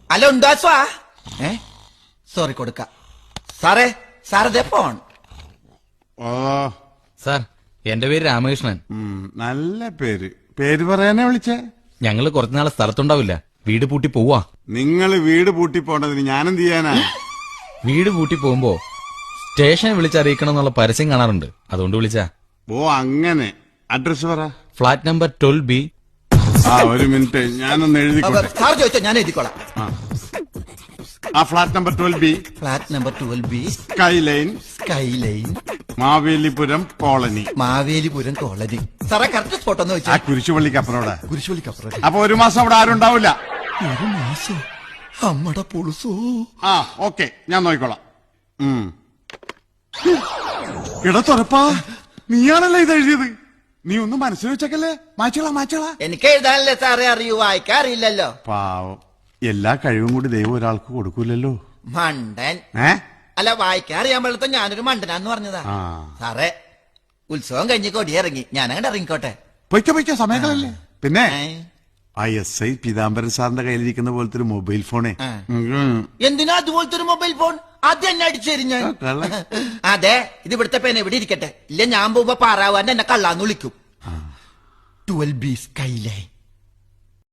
Hello ഉണ്ടാസ്വാ sorry കൊടുക്ക സാറേ സാറേ ഫോൺ. ഓ സാർ, എന്റെ പേര് രാമകൃഷ്ണൻ. നല്ല പേര്. പേര് പറയാനാ വിളിച്ചേ? ഞങ്ങള് കുറച്ചുനാളെ സ്ഥലത്തുണ്ടാവില്ല, വീട് പൂട്ടി പോവാ. നിങ്ങൾ വീട് പൂട്ടി പോണ്ടതിന് ഞാനെന്ത് ചെയ്യാനാ? വീട് പൂട്ടി പോകുമ്പോ സ്റ്റേഷനെ വിളിച്ചറിയിക്കണം എന്നുള്ള പരസ്യം കാണാറുണ്ട്, അതുകൊണ്ട് വിളിച്ചാ. ഓ അങ്ങനെ. അഡ്രസ് പറ. Flat number 12B. ആ ഒരു മിനിറ്റ്, ഞാനൊന്ന് എഴുതിക്കോട്ടെ. സാർ ചോദിച്ചോ, ഞാൻ എഴുതിക്കോളാം. ആ flat number 12B. Flat number 12B, sky line, sky line, Mavelipuram colony. Mavelipuram colony. സാറേ കറക്റ്റ് സ്പോട്ട് ഒന്ന് ആ വെച്ചാ. കുരിശുപള്ളിക്കപ്പുറോടെ. കുരിശുപള്ളിക്കപ്പുറം. അപ്പൊ ഒരു മാസം അവിടെ ആരും ഉണ്ടാവില്ല. ഒരു മാസം അമ്മടെ പൊളുസോ. ആ ഓക്കെ, ഞാൻ നോക്കിക്കോളാം. ഇടത്തുറപ്പാ, നീയാണല്ലേ ഇത് എഴുതിയത്? നീ ഒന്ന് മനസ്സിൽ വെച്ചേക്കല്ലേ. മാച്ചോളാ. എനിക്ക് എഴുതാനല്ലേ സാറേ അറിയൂ, വായിക്കാൻ അറിയില്ലല്ലോ. പാവം, എല്ലാ കഴിവും കൂടി ദൈവം ഒരാൾക്ക് കൊടുക്കൂലല്ലോ. മണ്ടൻ. അല്ല, വായിക്കാൻ അറിയാൻ പാടില്ല, ഞാനൊരു മണ്ടനാന്ന് പറഞ്ഞതാ. ആ. സാറേ, ഉത്സവം കഴിഞ്ഞ് കൊടിയിറങ്ങി, ഞാനങ്ങോട്ട് ഇറങ്ങിക്കോട്ടെ. പൊയ്ക്കോ, സമയങ്ങളല്ലേ. പിന്നെ ഏ? ആ SI പീതാംബരൻ സാറിന്റെ കയ്യിലിരിക്കുന്ന പോലത്തെ ഒരു മൊബൈൽ ഫോണേ. എന്തിനാ അതുപോലത്തെ ഒരു മൊബൈൽ ഫോൺ? അത് എന്നെ അടിച്ചേരും ഞാൻ. അതെ, ഇത് ഇവിടുത്തെ പേന ഇവിടെ ഇരിക്കട്ടെ. ഇല്ല, ഞാൻ പോകുമ്പോ പാറാവാൻ എന്നെ കള്ളാന്ന് വിളിക്കും. 12B sky line.